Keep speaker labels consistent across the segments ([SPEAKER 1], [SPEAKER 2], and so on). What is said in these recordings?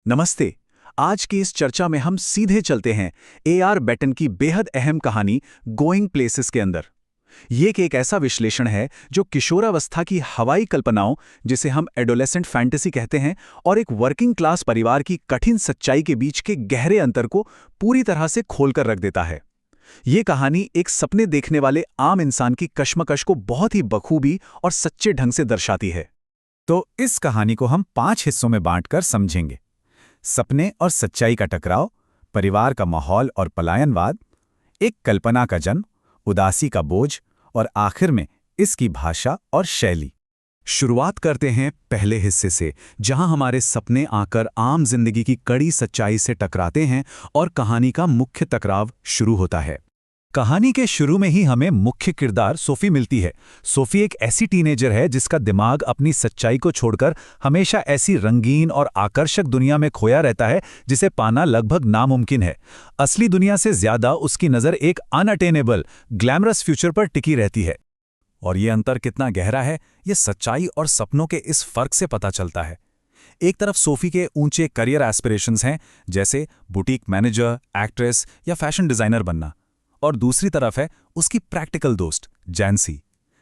[SPEAKER 1] नमस्ते। आज की इस चर्चा में हम सीधे चलते हैं ए.आर. बेटन की बेहद अहम कहानी गोइंग प्लेसेस के अंदर। ये एक ऐसा विश्लेषण है जो किशोरावस्था की हवाई कल्पनाओं, जिसे हम एडोलेसेंट फैंटेसी कहते हैं, और एक वर्किंग क्लास परिवार की कठिन सच्चाई के बीच के गहरे अंतर को पूरी तरह से खोलकर रख देता है। ये कहानी एक सपने देखने वाले आम इंसान की कश्मकश को बहुत ही बखूबी और सच्चे ढंग से दर्शाती है।
[SPEAKER 2] तो इस कहानी को हम 5 हिस्सों में बांटकर समझेंगे। सपने और सच्चाई का टकराव, परिवार का माहौल और पलायनवाद, एक कल्पना का जन्म, उदासी का बोझ, और आखिर में इसकी भाषा और शैली।
[SPEAKER 1] शुरुआत करते हैं पहले हिस्से से, जहां हमारे सपने आकर आम जिंदगी की कड़ी सच्चाई से टकराते हैं और कहानी का मुख्य टकराव शुरू होता है।
[SPEAKER 2] कहानी के शुरू में ही हमें मुख्य किरदार सोफी मिलती है। सोफी एक ऐसी टीनेजर है जिसका दिमाग अपनी सच्चाई को छोड़कर हमेशा ऐसी रंगीन और आकर्षक दुनिया में खोया रहता है जिसे पाना लगभग नामुमकिन है। असली दुनिया से ज्यादा उसकी नज़र एक अनअटेनेबल, ग्लैमरस फ्यूचर पर टिकी रहती है। और ये अंतर कितना गहरा है, ये सच्चाई और सपनों के इस फर्क से पता चलता है। एक तरफ सोफी के ऊंचे करियर एस्पिरेशंस हैं, जैसे बुटीक मैनेजर, एक्ट्रेस या फैशन डिजाइनर बनना, और दूसरी तरफ है उसकी प्रैक्टिकल दोस्त जैंसी।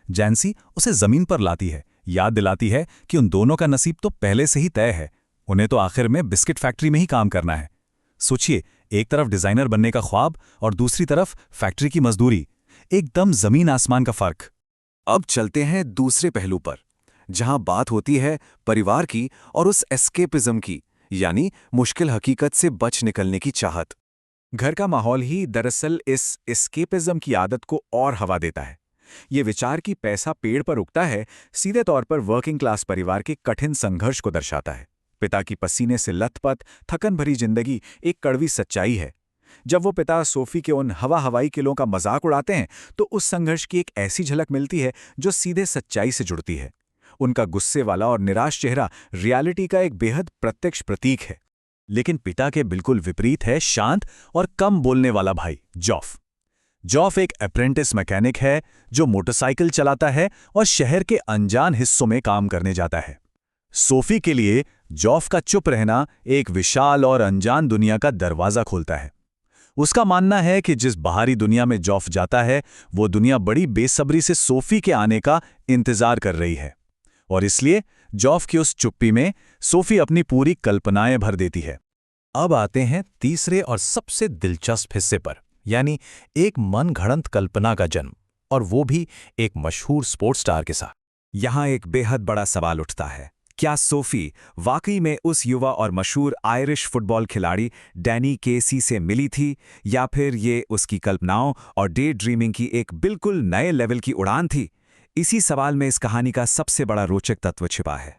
[SPEAKER 2] जैंसी उसे जमीन पर लाती है, याद दिलाती है कि उन दोनों का नसीब तो पहले से ही तय है, उन्हें तो आखिर में बिस्किट फैक्ट्री में ही काम करना है। सोचिए, एक तरफ डिजाइनर बनने का ख्वाब और दूसरी तरफ फैक्ट्री की मजदूरी, एकदम जमीन आसमान का फर्क।
[SPEAKER 1] अब चलते हैं दूसरे पहलू पर, जहां बात होती है परिवार की और उस एस्केपिज्म की, यानी मुश्किल हकीकत से बच निकलने की चाहत।
[SPEAKER 2] घर का माहौल ही दरअसल इस एस्केपिज्म की आदत को और हवा देता है। ये विचार कि पैसा पेड़ पर उगता है सीधे तौर पर वर्किंग क्लास परिवार के कठिन संघर्ष को दर्शाता है। पिता की पसीने से लथपथ, थकन भरी जिंदगी एक कड़वी सच्चाई है। जब वो पिता सोफी के उन हवाई किलों का मजाक उड़ाते हैं तो उस संघर्ष की एक ऐसी झलक मिलती है जो सीधे सच्चाई से जुड़ती है। उनका गुस्से वाला और निराश चेहरा रियलिटी का एक बेहद प्रत्यक्ष प्रतीक है।
[SPEAKER 1] लेकिन पिता के बिल्कुल विपरीत है शांत और कम बोलने वाला भाई जॉफ। जॉफ एक अप्रेंटिस मैकेनिक है जो मोटरसाइकिल चलाता है और शहर के अनजान हिस्सों में काम करने जाता है। सोफी के लिए जॉफ का चुप रहना एक विशाल और अनजान दुनिया का दरवाजा खोलता है। उसका मानना है कि जिस बाहरी दुनिया में जॉफ जाता है वो दुनिया बड़ी बेसब्री से सोफी के आने का इंतजार कर रही है, और इसलिए जॉफ की उस चुप्पी में सोफी अपनी पूरी कल्पनाएं भर देती है।
[SPEAKER 2] अब आते हैं तीसरे और सबसे दिलचस्प हिस्से पर, यानी एक मनगढ़ंत कल्पना का जन्म, और वो भी एक मशहूर स्पोर्ट्स स्टार के साथ। यहां एक बेहद बड़ा सवाल उठता है, क्या सोफी वाकई में उस युवा और मशहूर आयरिश फुटबॉल खिलाड़ी डैनी केसी से मिली थी, या फिर ये उसकी कल्पनाओं और डे ड्रीमिंग की एक बिल्कुल नए लेवल की उड़ान थी? इसी सवाल में इस कहानी का सबसे बड़ा रोचक तत्व छिपा है।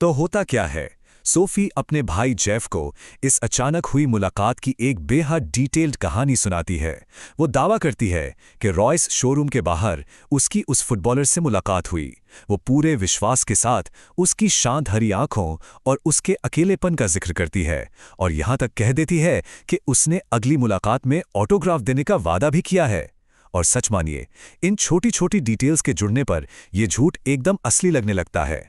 [SPEAKER 2] तो होता क्या है, सोफी अपने भाई जेफ को इस अचानक हुई मुलाकात की एक बेहद डिटेल्ड कहानी सुनाती है। वो दावा करती है कि रॉयस शोरूम के बाहर उसकी उस फुटबॉलर से मुलाकात हुई। वो पूरे विश्वास के साथ उसकी शांत हरी आंखों और उसके अकेलेपन का जिक्र करती है, और यहां तक कह देती है कि उसने अगली मुलाकात में ऑटोग्राफ देने का वादा भी किया है। और सच मानिए, इन छोटी छोटी डिटेल्स के जुड़ने पर यह झूठ एकदम असली लगने लगता है।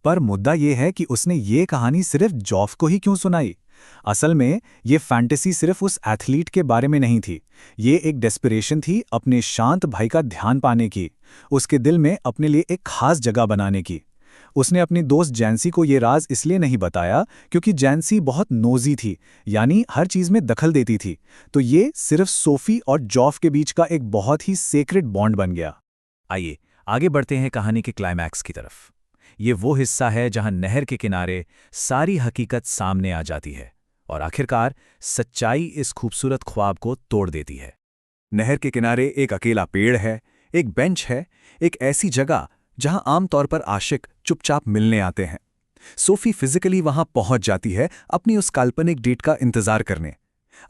[SPEAKER 2] पर मुद्दा यह है कि उसने ये कहानी सिर्फ जॉफ को ही क्यों सुनाई? असल में ये फैंटेसी सिर्फ उस एथलीट के बारे में नहीं थी। ये एक डेस्परेशन थी अपने शांत भाई का ध्यान पाने की, उसके दिल में अपने लिए एक खास जगह बनाने की। उसने अपनी दोस्त जैंसी को ये राज इसलिए नहीं बताया क्योंकि जैंसी बहुत नोजी थी, यानी हर चीज में दखल देती थी। तो ये सिर्फ सोफी और जॉफ के बीच का एक बहुत ही सेक्रेट बॉन्ड बन गया। आइए आगे बढ़ते हैं कहानी के क्लाइमैक्स की तरफ। ये वो हिस्सा है जहां नहर के किनारे सारी हकीकत सामने आ जाती है और आखिरकार सच्चाई इस खूबसूरत ख्वाब को तोड़ देती है। नहर के किनारे एक अकेला पेड़ है, एक बेंच है, एक ऐसी जगह जहां आमतौर पर आशिक चुपचाप मिलने आते हैं। सोफी फिजिकली वहां पहुंच जाती है अपनी उस काल्पनिक डेट का इंतजार करने।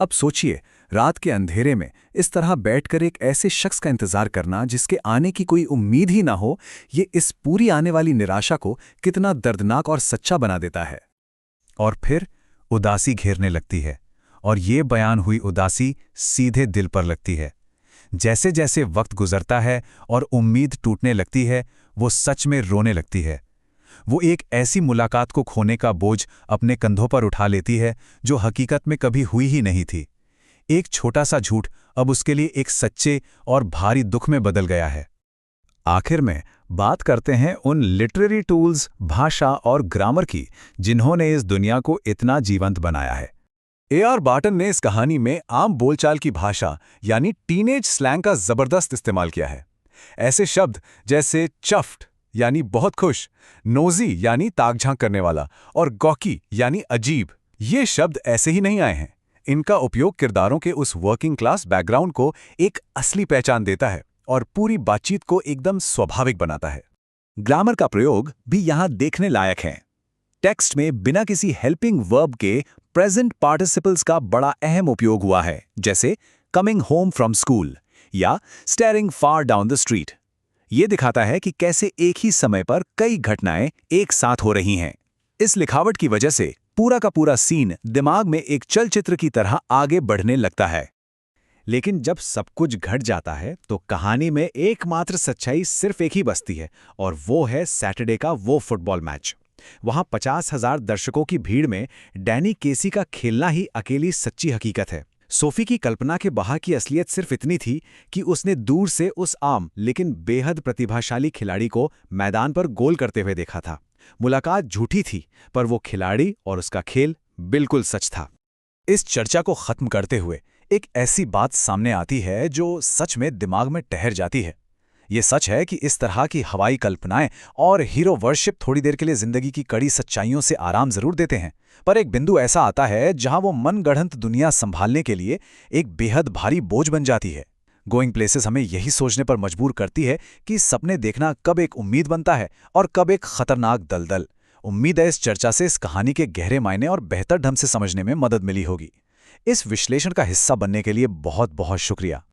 [SPEAKER 2] अब सोचिए, रात के अंधेरे में इस तरह बैठकर एक ऐसे शख्स का इंतजार करना जिसके आने की कोई उम्मीद ही ना हो, ये इस पूरी आने वाली निराशा को कितना दर्दनाक और सच्चा बना देता है। और फिर उदासी घेरने लगती है, और ये बयान हुई उदासी सीधे दिल पर लगती है। जैसे जैसे वक्त गुजरता है और उम्मीद टूटने लगती है, वो सच में रोने लगती है। वो एक ऐसी मुलाकात को खोने का बोझ अपने कंधों पर उठा लेती है जो हकीकत में कभी हुई ही नहीं थी। एक छोटा सा झूठ अब उसके लिए एक सच्चे और भारी दुख में बदल गया है। आखिर में बात करते हैं उन लिटरेरी टूल्स, भाषा और ग्रामर की जिन्होंने इस दुनिया को इतना जीवंत बनाया है।
[SPEAKER 1] A.R. बार्टन ने इस कहानी में आम बोलचाल की भाषा यानी टीनेज स्लैंग का जबरदस्त इस्तेमाल किया है। ऐसे शब्द जैसे चफ्ट यानी बहुत खुश, नोजी यानी ताक-झांक करने वाला और गॉकी यानी अजीब, ये शब्द ऐसे ही नहीं आए हैं। इनका उपयोग किरदारों के उस वर्किंग क्लास बैकग्राउंड को एक असली पहचान देता है और पूरी बातचीत को एकदम स्वाभाविक बनाता है। ग्रामर का प्रयोग भी यहाँ देखने लायक है। टेक्स्ट में बिना किसी हेल्पिंग वर्ब के प्रेजेंट पार्टिसिपल्स का बड़ा अहम उपयोग हुआ है, जैसे कमिंग होम फ्रॉम स्कूल या steering far down the street. ये दिखाता है कि कैसे एक ही समय पर कई घटनाएं एक साथ हो रही हैं। इस लिखावट की वजह से पूरा का पूरा सीन दिमाग में एक चलचित्र की तरह आगे बढ़ने लगता है। लेकिन जब सब कुछ घट जाता है तो कहानी में एकमात्र सच्चाई सिर्फ एक ही बचती है, और वो है सैटरडे का वो फुटबॉल मैच। वहां 50,000 दर्शकों की भीड़ में डैनी केसी का खेलना ही अकेली सच्ची हकीकत है। सोफी की कल्पना के बाहर की असलियत सिर्फ इतनी थी कि उसने दूर से उस आम लेकिन बेहद प्रतिभाशाली खिलाड़ी को मैदान पर गोल करते हुए देखा था। मुलाकात झूठी थी, पर वो खिलाड़ी और उसका खेल बिल्कुल सच था। इस चर्चा को खत्म करते हुए एक ऐसी बात सामने आती है जो सच में दिमाग में ठहर जाती है। ये सच है कि इस तरह की हवाई कल्पनाएं और हीरो वर्शिप थोड़ी देर के लिए जिंदगी की कड़ी सच्चाइयों से आराम जरूर देते हैं, पर एक बिंदु ऐसा आता है जहां वो मनगढ़ंत दुनिया संभालने के लिए एक बेहद भारी बोझ बन जाती है। गोइंग प्लेसेस हमें यही सोचने पर मजबूर करती है कि सपने देखना कब एक उम्मीद बनता है और कब एक खतरनाक दलदल। उम्मीद है इस चर्चा से इस कहानी के गहरे मायने और बेहतर ढंग से समझने में मदद मिली होगी। इस विश्लेषण का हिस्सा बनने के लिए बहुत बहुत शुक्रिया।